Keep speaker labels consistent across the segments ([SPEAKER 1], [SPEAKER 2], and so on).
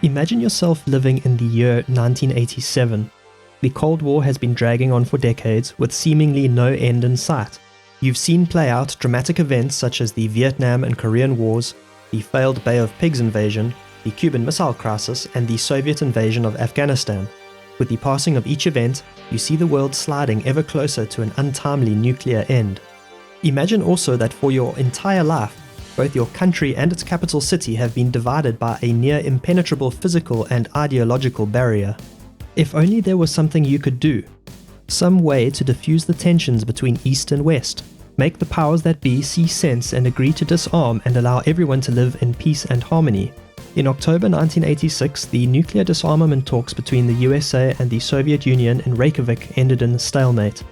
[SPEAKER 1] Imagine yourself living in the year 1987. The Cold War has been dragging on for decades with seemingly no end in sight. You've seen play out dramatic events such as the Vietnam and Korean Wars, the failed Bay of Pigs invasion, the Cuban Missile Crisis, and the Soviet invasion of Afghanistan. With the passing of each event, you see the world sliding ever closer to an untimely nuclear end. Imagine also that for your entire life, both your country and its capital city have been divided by a near impenetrable physical and ideological barrier. If only there was something you could do, some way to diffuse the tensions between East and West, make the powers that be see sense and agree to disarm and allow everyone to live in peace and harmony. In October 1986, the nuclear disarmament talks between the USA and the Soviet Union in Reykjavik ended in a stalemate.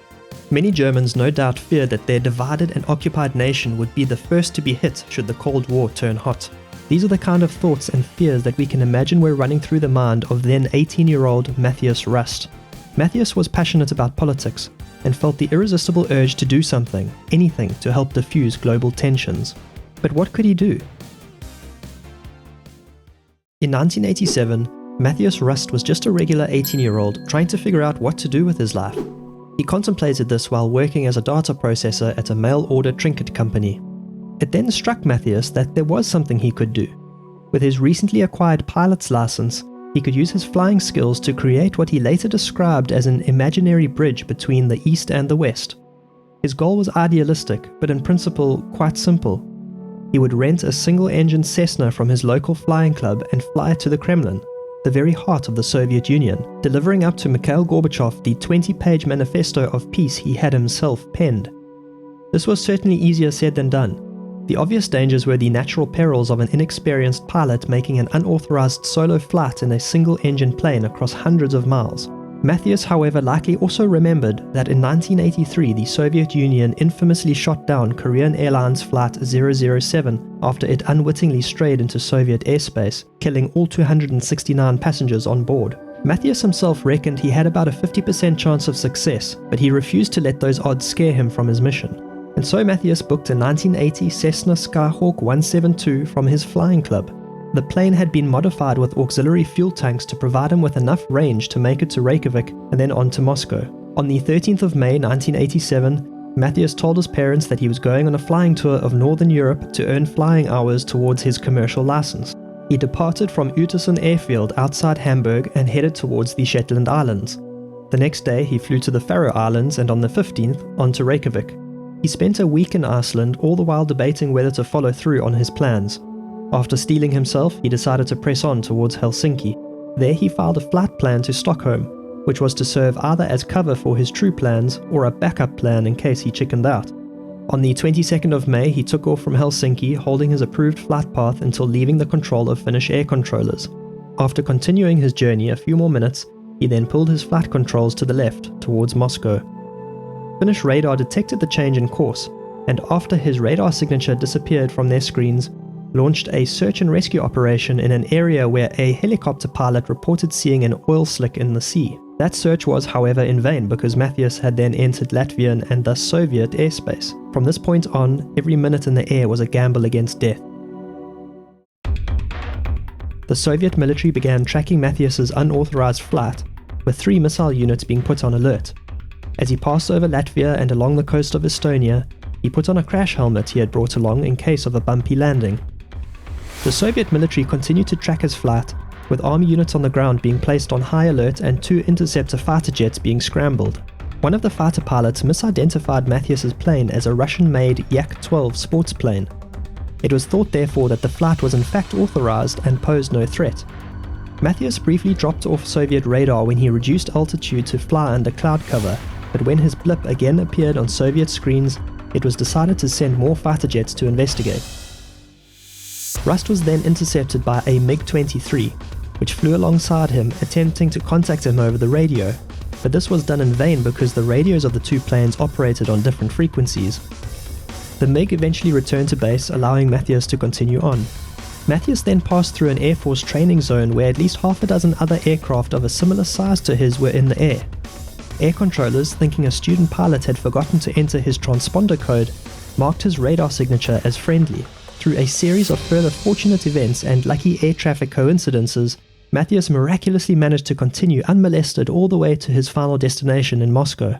[SPEAKER 1] Many Germans no doubt feared that their divided and occupied nation would be the first to be hit should the Cold War turn hot. These are the kind of thoughts and fears that we can imagine were running through the mind of then 18-year-old Matthias Rust. Matthias was passionate about politics and felt the irresistible urge to do something, anything, to help diffuse global tensions. But what could he do? In 1987, Matthias Rust was just a regular 18-year-old trying to figure out what to do with his life. He contemplated this while working as a data processor at a mail-order trinket company. It then struck Matthias that there was something he could do. With his recently acquired pilot's license, he could use his flying skills to create what he later described as an imaginary bridge between the East and the West. His goal was idealistic, but in principle quite simple. He would rent a single-engine Cessna from his local flying club and fly it to the Kremlin, the very heart of the Soviet Union, delivering up to Mikhail Gorbachev the 20-page manifesto of peace he had himself penned. This was certainly easier said than done. The obvious dangers were the natural perils of an inexperienced pilot making an unauthorized solo flight in a single-engine plane across hundreds of miles. Matthias, however, likely also remembered that in 1983 the Soviet Union infamously shot down Korean Airlines Flight 007 after it unwittingly strayed into Soviet airspace, killing all 269 passengers on board. Matthias himself reckoned he had about a 50% chance of success, but he refused to let those odds scare him from his mission. And so Matthias booked a 1980 Cessna Skyhawk 172 from his flying club. The plane had been modified with auxiliary fuel tanks to provide him with enough range to make it to Reykjavik and then on to Moscow. On the 13th of May 1987, Matthias told his parents that he was going on a flying tour of Northern Europe to earn flying hours towards his commercial license. He departed from Uetersen Airfield outside Hamburg and headed towards the Shetland Islands. The next day he flew to the Faroe Islands and on the 15th on to Reykjavik. He spent a week in Iceland, all the while debating whether to follow through on his plans. After steeling himself, he decided to press on towards Helsinki. There he filed a flight plan to Stockholm, which was to serve either as cover for his true plans or a backup plan in case he chickened out. On the 22nd of May, he took off from Helsinki, holding his approved flight path until leaving the control of Finnish air controllers. After continuing his journey a few more minutes, he then pulled his flight controls to the left, towards Moscow. Finnish radar detected the change in course, and after his radar signature disappeared from their screens, launched a search and rescue operation in an area where a helicopter pilot reported seeing an oil slick in the sea. That search was, however, in vain because Matthias had then entered Latvian and thus Soviet airspace. From this point on, every minute in the air was a gamble against death. The Soviet military began tracking Matthias's unauthorized flight, with 3 missile units being put on alert. As he passed over Latvia and along the coast of Estonia, he put on a crash helmet he had brought along in case of a bumpy landing. The Soviet military continued to track his flight, with army units on the ground being placed on high alert and 2 interceptor fighter jets being scrambled. One of the fighter pilots misidentified Matthias's plane as a Russian-made Yak-12 sports plane. It was thought therefore that the flight was in fact authorized and posed no threat. Matthias briefly dropped off Soviet radar when he reduced altitude to fly under cloud cover, but when his blip again appeared on Soviet screens, it was decided to send more fighter jets to investigate. Rust was then intercepted by a MiG-23, which flew alongside him, attempting to contact him over the radio, but this was done in vain because the radios of the 2 planes operated on different frequencies. The MiG eventually returned to base, allowing Matthias to continue on. Matthias then passed through an Air Force training zone where at least half a dozen other aircraft of a similar size to his were in the air. Air controllers, thinking a student pilot had forgotten to enter his transponder code, marked his radar signature as friendly. Through a series of further fortunate events and lucky air traffic coincidences, Matthias miraculously managed to continue unmolested all the way to his final destination in Moscow.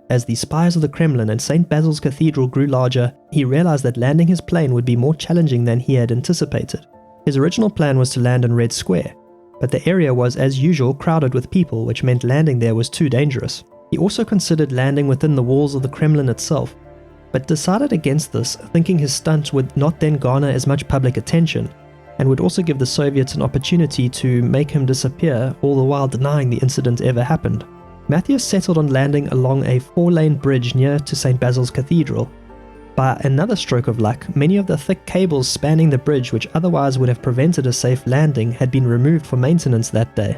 [SPEAKER 1] As the spires of the Kremlin and St. Basil's Cathedral grew larger, he realized that landing his plane would be more challenging than he had anticipated. His original plan was to land in Red Square, but the area was as usual crowded with people, which meant landing there was too dangerous. He also considered landing within the walls of the Kremlin itself, but decided against this, thinking his stunt would not then garner as much public attention, and would also give the Soviets an opportunity to make him disappear, all the while denying the incident ever happened. Matthias settled on landing along a 4-lane bridge near to St. Basil's Cathedral. By another stroke of luck, many of the thick cables spanning the bridge which otherwise would have prevented a safe landing had been removed for maintenance that day.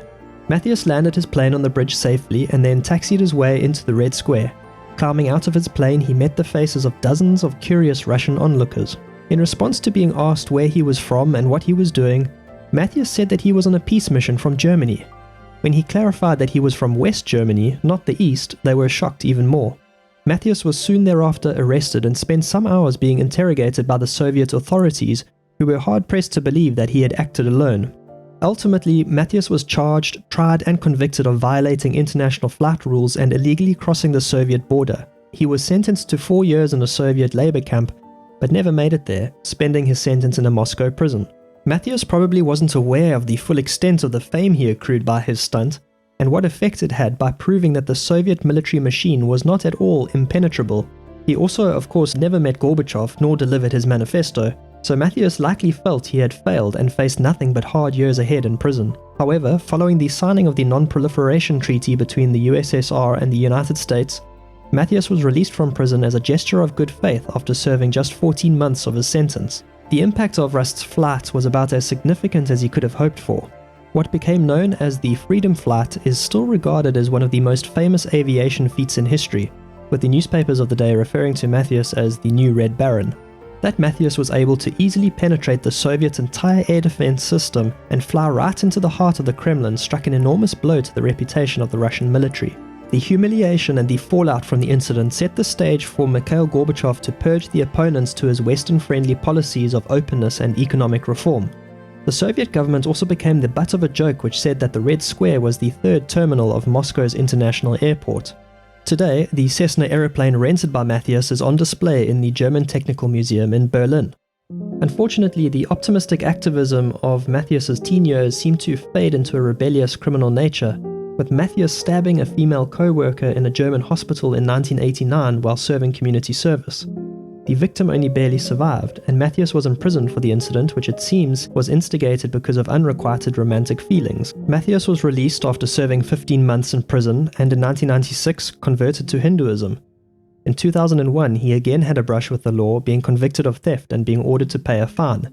[SPEAKER 1] Matthias landed his plane on the bridge safely and then taxied his way into the Red Square. Climbing out of his plane, he met the faces of dozens of curious Russian onlookers. In response to being asked where he was from and what he was doing, Matthias said that he was on a peace mission from Germany. When he clarified that he was from West Germany, not the East, they were shocked even more. Matthias was soon thereafter arrested and spent some hours being interrogated by the Soviet authorities, who were hard-pressed to believe that he had acted alone. Ultimately, Matthias was charged, tried and convicted of violating international flight rules and illegally crossing the Soviet border. He was sentenced to 4 years in a Soviet labor camp, but never made it there, spending his sentence in a Moscow prison. Matthias probably wasn't aware of the full extent of the fame he accrued by his stunt, and what effect it had by proving that the Soviet military machine was not at all impenetrable. He also, of course, never met Gorbachev nor delivered his manifesto, so Matthias likely felt he had failed and faced nothing but hard years ahead in prison. However, following the signing of the Non-Proliferation Treaty between the USSR and the United States, Matthias was released from prison as a gesture of good faith after serving just 14 months of his sentence. The impact of Rust's flight was about as significant as he could have hoped for. What became known as the Freedom Flight is still regarded as one of the most famous aviation feats in history, with the newspapers of the day referring to Matthias as the new Red Baron. That Matthias was able to easily penetrate the Soviet entire air defense system and fly right into the heart of the Kremlin struck an enormous blow to the reputation of the Russian military. The humiliation and the fallout from the incident set the stage for Mikhail Gorbachev to purge the opponents to his Western-friendly policies of openness and economic reform. The Soviet government also became the butt of a joke which said that the Red Square was the third terminal of Moscow's international airport. Today, the Cessna aeroplane rented by Matthias is on display in the German Technical Museum in Berlin. Unfortunately, the optimistic activism of Matthias's teen years seemed to fade into a rebellious criminal nature, with Matthias stabbing a female co-worker in a German hospital in 1989 while serving community service. The victim only barely survived, and Matthias was imprisoned for the incident, which it seems was instigated because of unrequited romantic feelings. Matthias was released after serving 15 months in prison and in 1996 converted to Hinduism. In 2001, he again had a brush with the law, being convicted of theft and being ordered to pay a fine.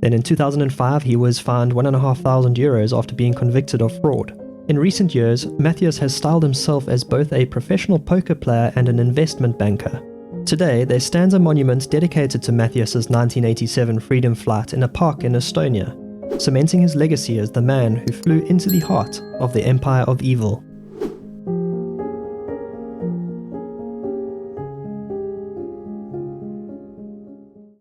[SPEAKER 1] Then in 2005, he was fined €1,500 after being convicted of fraud. In recent years, Matthias has styled himself as both a professional poker player and an investment banker. Today, there stands a monument dedicated to Matthias's 1987 Freedom Flight in a park in Estonia, cementing his legacy as the man who flew into the heart of the Empire of Evil.